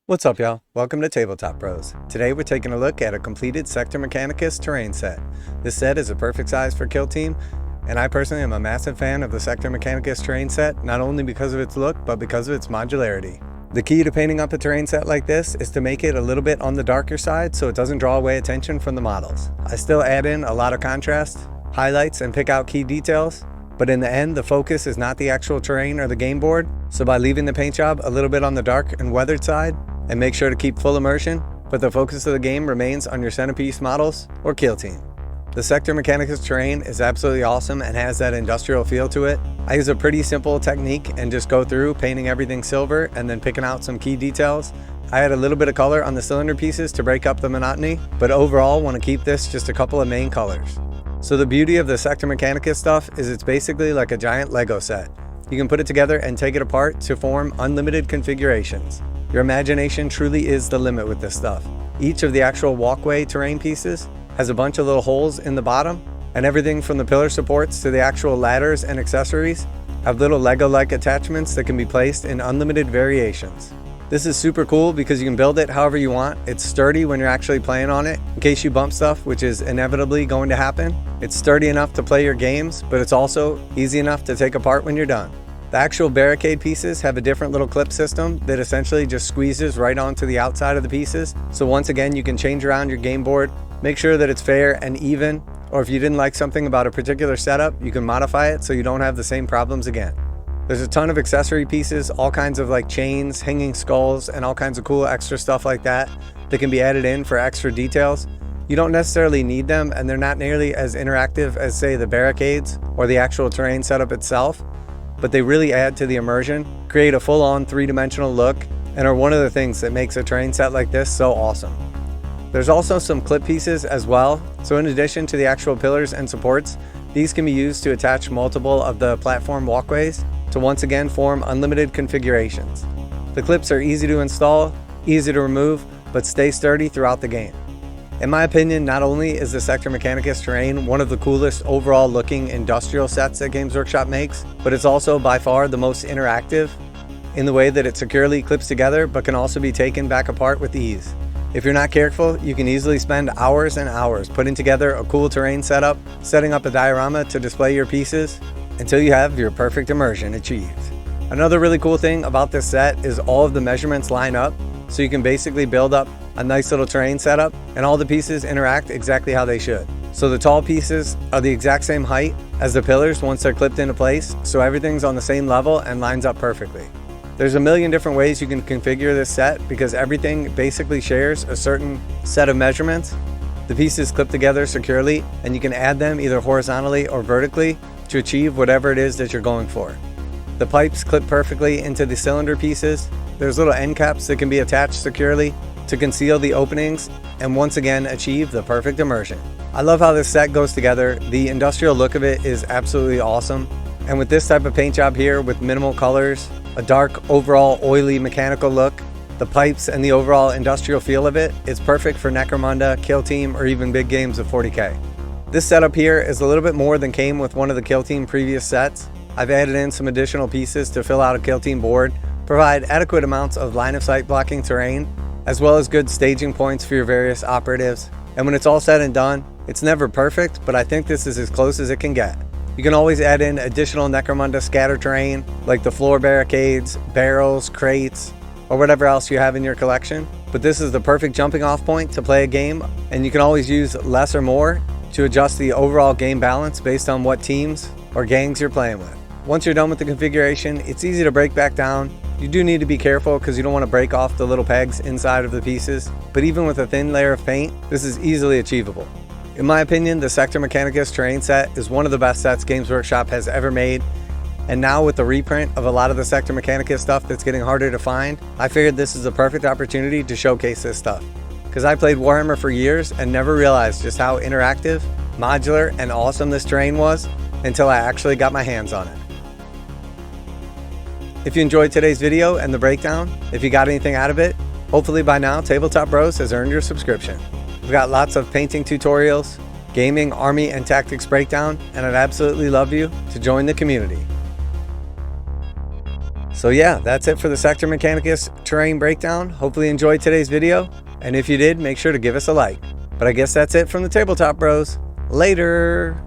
What's up, y'all? Welcome to Tabletop Bros. Today we're taking a look at a completed Sector Mechanicus terrain set. This set is a perfect size for Killteam, and I personally am a massive fan of the Sector Mechanicus terrain set, not only because of its look, but because of its modularity. The key to painting up a terrain set like this is to make it a little bit on the darker side so it doesn't draw away attention from the models. I still add in a lot of contrast, highlights, and pick out key details, but in the end, the focus is not the actual terrain or the game board, so by leaving the paint job a little bit on the dark and weathered side, and make sure to keep full immersion, but the focus of the game remains on your centerpiece models or Killteam. The Sector Mechanicus terrain is absolutely awesome and has that industrial feel to it. I use a pretty simple technique and just go through painting everything silver and then picking out some key details. I add a little bit of color on the cylinder pieces to break up the monotony, but overall want to keep this just a couple of main colors. So the beauty of the Sector Mechanicus stuff is it's basically like a giant Lego set. You can put it together and take it apart to form unlimited configurations. Your imagination truly is the limit with this stuff. Each of the actual walkway terrain pieces has a bunch of little holes in the bottom, and everything from the pillar supports to the actual ladders and accessories have little Lego-like attachments that can be placed in unlimited variations. This is super cool because you can build it however you want. It's sturdy when you're actually playing on it, in case you bump stuff, which is inevitably going to happen. It's sturdy enough to play your games, but it's also easy enough to take apart when you're done. The actual barricade pieces have a different little clip system that essentially just squeezes right onto the outside of the pieces. So once again, you can change around your game board, make sure that it's fair and even, or if you didn't like something about a particular setup, you can modify it so you don't have the same problems again. There's a ton of accessory pieces, all kinds of like chains, hanging skulls, and all kinds of cool extra stuff like that can be added in for extra details. You don't necessarily need them, and they're not nearly as interactive as, say, the barricades or the actual terrain setup itself, but they really add to the immersion, create a full-on three-dimensional look, and are one of the things that makes a terrain set like this so awesome. There's also some clip pieces as well, so in addition to the actual pillars and supports, these can be used to attach multiple of the platform walkways to once again form unlimited configurations. The clips are easy to install, easy to remove, but stay sturdy throughout the game. In my opinion, not only is the Sector Mechanicus terrain one of the coolest overall looking industrial sets that Games Workshop makes, but it's also by far the most interactive in the way that it securely clips together but can also be taken back apart with ease. If you're not careful, you can easily spend hours and hours putting together a cool terrain setup, setting up a diorama to display your pieces, until you have your perfect immersion achieved. Another really cool thing about this set is all of the measurements line up, so you can basically build up a nice little terrain setup and all the pieces interact exactly how they should. So the tall pieces are the exact same height as the pillars once they're clipped into place, so everything's on the same level and lines up perfectly. There's a million different ways you can configure this set because everything basically shares a certain set of measurements. The pieces clip together securely and you can add them either horizontally or vertically to achieve whatever it is that you're going for. The pipes clip perfectly into the cylinder pieces. There's little end caps that can be attached securely to conceal the openings and once again achieve the perfect immersion. I love how this set goes together. The industrial look of it is absolutely awesome. And with this type of paint job here with minimal colors, a dark overall oily mechanical look, the pipes and the overall industrial feel of it, it's perfect for Necromunda, Killteam, or even big games of 40K. This setup here is a little bit more than came with one of the Killteam previous sets. I've added in some additional pieces to fill out a Killteam board, provide adequate amounts of line of sight blocking terrain, as well as good staging points for your various operatives. And when it's all said and done, it's never perfect, but I think this is as close as it can get. You can always add in additional Necromunda scatter terrain, like the floor barricades, barrels, crates, or whatever else you have in your collection. But this is the perfect jumping off point to play a game, and you can always use less or more to adjust the overall game balance based on what teams or gangs you're playing with. Once you're done with the configuration, it's easy to break back down. You do need to be careful because you don't want to break off the little pegs inside of the pieces, but even with a thin layer of paint, this is easily achievable. In my opinion, the Sector Mechanicus terrain set is one of the best sets Games Workshop has ever made, and now with the reprint of a lot of the Sector Mechanicus stuff that's getting harder to find, I figured this is a perfect opportunity to showcase this stuff. Because I played Warhammer for years and never realized just how interactive, modular, and awesome this terrain was until I actually got my hands on it. If you enjoyed today's video and the breakdown, if you got anything out of it, hopefully by now Tabletop Bros has earned your subscription. We've got lots of painting tutorials, gaming, army, and tactics breakdown, and I'd absolutely love you to join the community. So yeah, that's it for the Sector Mechanicus terrain breakdown. Hopefully you enjoyed today's video, and if you did, make sure to give us a like. But I guess that's it from the Tabletop Bros. Later!